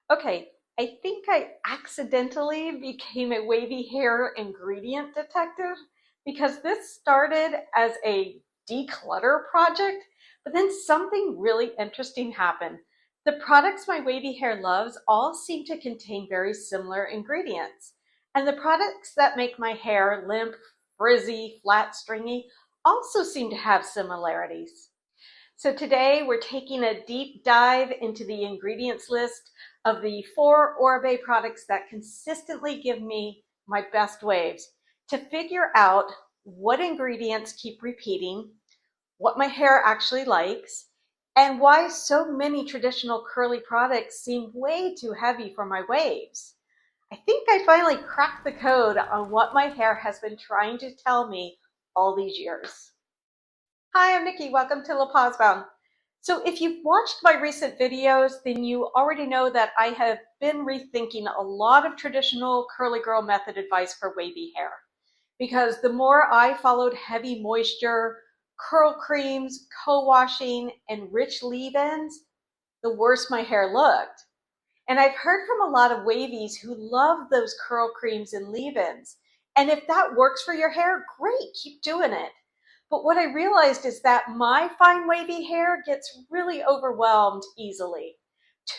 Okay, I think I accidentally became a wavy hair ingredient detective because this started as a declutter project, but then something really interesting happened. The products my wavy hair loves all seem to contain very similar ingredients. And the products that make my hair limp, frizzy, flat, stringy also seem to have similarities. So today we're taking a deep dive into the ingredients list of the 4 Oribe products that consistently give me my best waves to figure out what ingredients keep repeating, what my hair actually likes, and why so many traditional curly products seem way too heavy for my waves. I think I finally cracked the code on what my hair has been trying to tell me all these years. Hi, I'm Nikki. Welcome to La Paz Bound. So if you've watched my recent videos, then you already know that I have been rethinking a lot of traditional curly girl method advice for wavy hair. Because the more I followed heavy moisture, curl creams, co-washing, and rich leave-ins, the worse my hair looked. And I've heard from a lot of wavies who love those curl creams and leave-ins. And if that works for your hair, great, keep doing it. But what I realized is that my fine wavy hair gets really overwhelmed easily.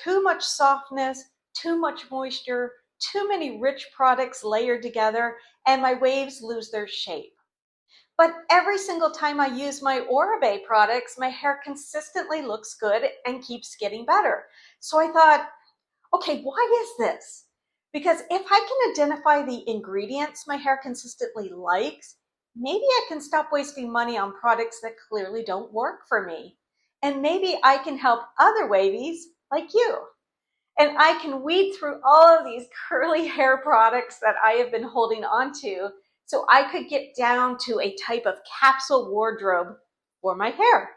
Too much softness, too much moisture, too many rich products layered together, and my waves lose their shape. But every single time I use my Oribe products, my hair consistently looks good and keeps getting better. So I thought, okay, why is this? Because if I can identify the ingredients my hair consistently likes, maybe I can stop wasting money on products that clearly don't work for me. And maybe I can help other wavies like you. And I can weed through all of these curly hair products that I have been holding on to so I could get down to a type of capsule wardrobe for my hair.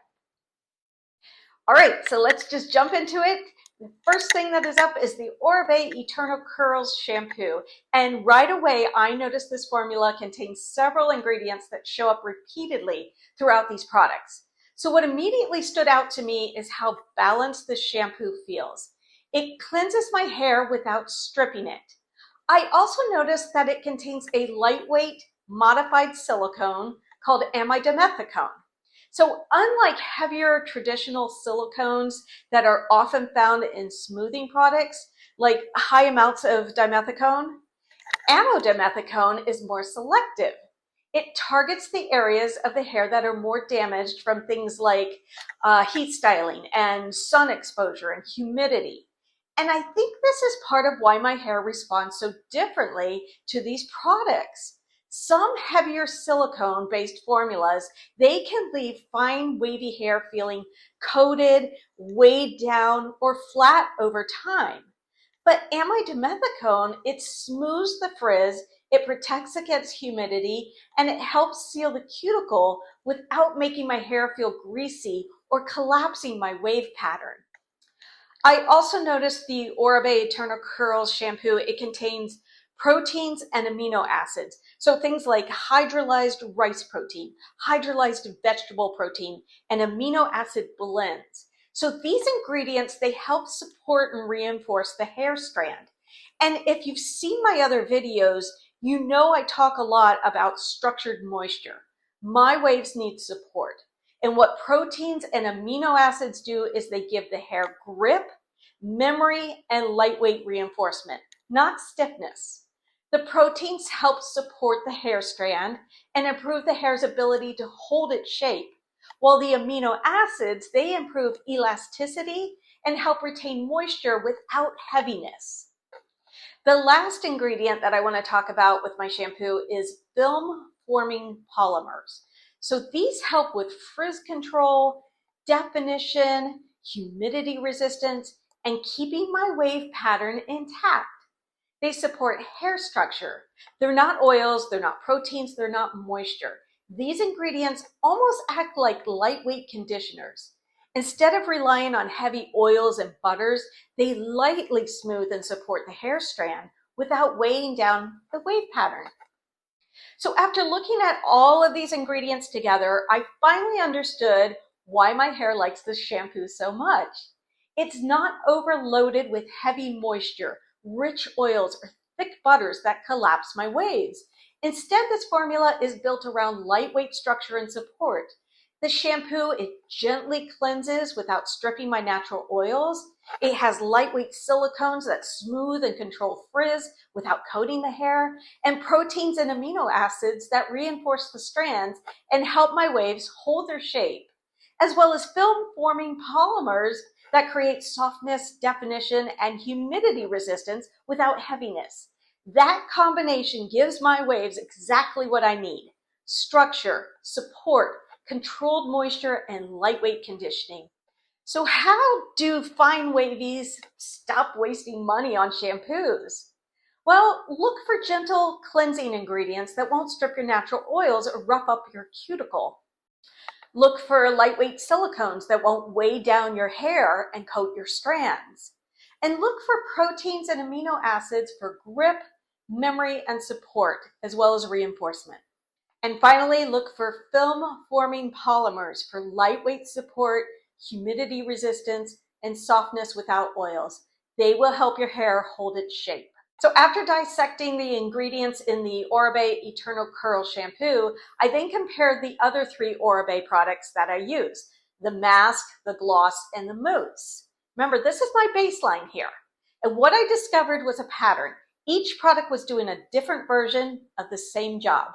All right, so let's just jump into it. The first thing that is up is the Oribe Eternal Curls shampoo. And right away, I noticed this formula contains several ingredients that show up repeatedly throughout these products. So what immediately stood out to me is how balanced this shampoo feels. It cleanses my hair without stripping it. I also noticed that it contains a lightweight modified silicone called amidimethicone. So unlike heavier traditional silicones that are often found in smoothing products, like high amounts of dimethicone, amidimethicone is more selective. It targets the areas of the hair that are more damaged from things like heat styling and sun exposure and humidity. And I think this is part of why my hair responds so differently to these products. Some heavier silicone-based formulas, they can leave fine wavy hair feeling coated, weighed down, or flat over time. But amidimethicone, it smooths the frizz, it protects against humidity, and it helps seal the cuticle without making my hair feel greasy or collapsing my wave pattern. I also noticed the Oribe Eternal Curls shampoo, it contains proteins and amino acids. So things like hydrolyzed rice protein, hydrolyzed vegetable protein, and amino acid blends. So these ingredients, they help support and reinforce the hair strand. And if you've seen my other videos, you know I talk a lot about structured moisture. My waves need support. And what proteins and amino acids do is they give the hair grip, memory, and lightweight reinforcement, not stiffness. The proteins help support the hair strand and improve the hair's ability to hold its shape, while the amino acids, they improve elasticity and help retain moisture without heaviness. The last ingredient that I want to talk about with my shampoo is film forming polymers. So these help with frizz control, definition, humidity resistance, and keeping my wave pattern intact. They support hair structure. They're not oils, they're not proteins, they're not moisture. These ingredients almost act like lightweight conditioners. Instead of relying on heavy oils and butters, they lightly smooth and support the hair strand without weighing down the wave pattern. So after looking at all of these ingredients together, I finally understood why my hair likes this shampoo so much. It's not overloaded with heavy moisture, rich oils, or thick butters that collapse my waves. Instead, this formula is built around lightweight structure and support. The shampoo, it gently cleanses without stripping my natural oils. It has lightweight silicones that smooth and control frizz without coating the hair, and proteins and amino acids that reinforce the strands and help my waves hold their shape, as well as film-forming polymers that create softness, definition, and humidity resistance without heaviness. That combination gives my waves exactly what I need: structure, support, controlled moisture, and lightweight conditioning. So how do fine wavies stop wasting money on shampoos? Well, look for gentle cleansing ingredients that won't strip your natural oils or rough up your cuticle. Look for lightweight silicones that won't weigh down your hair and coat your strands. And look for proteins and amino acids for grip, memory, and support, as well as reinforcement. And finally, look for film-forming polymers for lightweight support, humidity resistance, and softness without oils. They will help your hair hold its shape. So after dissecting the ingredients in the Oribe Eternal Curl Shampoo, I then compared the other 3 Oribe products that I use: the mask, the gloss, and the mousse. Remember, this is my baseline here. And what I discovered was a pattern. Each product was doing a different version of the same job.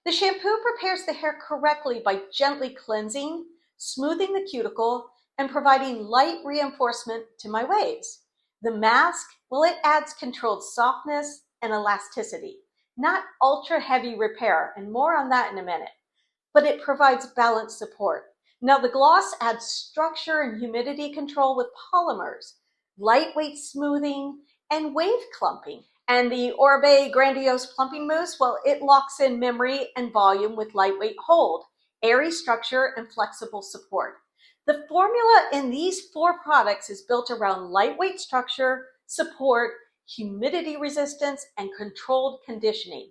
The shampoo prepares the hair correctly by gently cleansing, smoothing the cuticle, and providing light reinforcement to my waves. The mask, well, it adds controlled softness and elasticity, not ultra heavy repair, and more on that in a minute, but it provides balanced support. Now the gloss adds structure and humidity control with polymers, lightweight smoothing, and wave clumping. And the Oribe Grandiose Plumping Mousse, well, it locks in memory and volume with lightweight hold, airy structure, and flexible support. The formula in these 4 products is built around lightweight structure, support, humidity resistance, and controlled conditioning.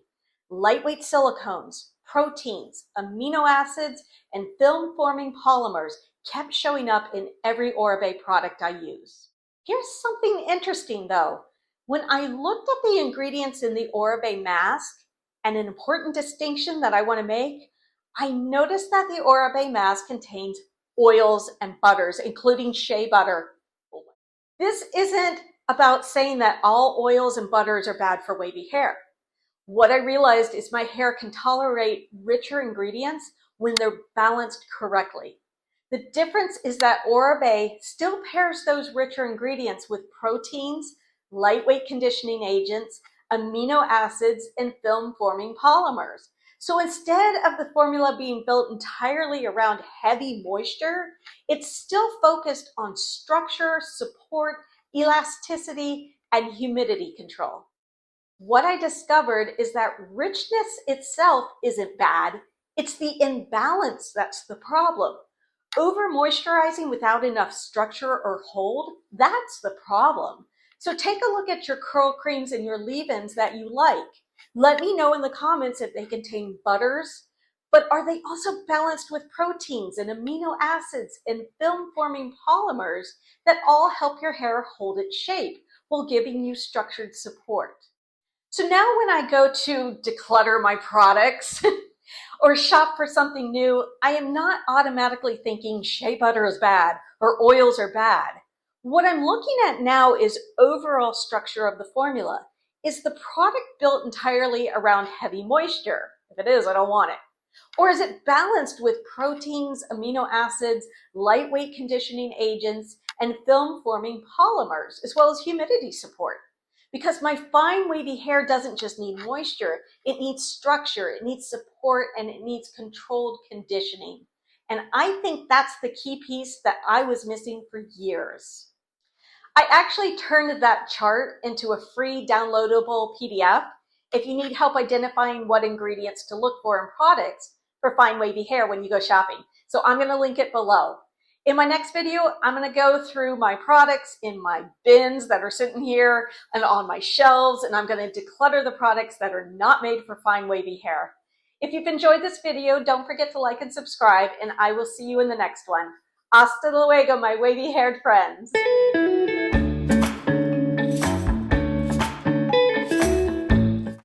Lightweight silicones, proteins, amino acids, and film-forming polymers kept showing up in every Oribe product I use. Here's something interesting though. When I looked at the ingredients in the Oribe mask, and an important distinction that I want to make, I noticed that the Oribe mask contains oils and butters, including shea butter. This isn't about saying that all oils and butters are bad for wavy hair. What I realized is my hair can tolerate richer ingredients when they're balanced correctly. The difference is that Oribe still pairs those richer ingredients with proteins, lightweight conditioning agents, amino acids, and film-forming polymers. So instead of the formula being built entirely around heavy moisture, it's still focused on structure, support, elasticity, and humidity control. What I discovered is that richness itself isn't bad, it's the imbalance that's the problem. Over moisturizing without enough structure or hold, that's the problem. So take a look at your curl creams and your leave-ins that you like. Let me know in the comments if they contain butters, but are they also balanced with proteins and amino acids and film-forming polymers that all help your hair hold its shape while giving you structured support? So now when I go to declutter my products or shop for something new, I am not automatically thinking shea butter is bad or oils are bad. What I'm looking at now is overall structure of the formula. Is the product built entirely around heavy moisture? If it is, I don't want it. Or is it balanced with proteins, amino acids, lightweight conditioning agents, and film-forming polymers, as well as humidity support? Because my fine wavy hair doesn't just need moisture, it needs structure, it needs support, and it needs controlled conditioning. And I think that's the key piece that I was missing for years. I actually turned that chart into a free downloadable PDF if you need help identifying what ingredients to look for in products for fine wavy hair when you go shopping. So I'm going to link it below. In my next video, I'm going to go through my products in my bins that are sitting here and on my shelves, and I'm going to declutter the products that are not made for fine wavy hair. If you've enjoyed this video, don't forget to like and subscribe, and I will see you in the next one. Hasta luego, my wavy-haired friends.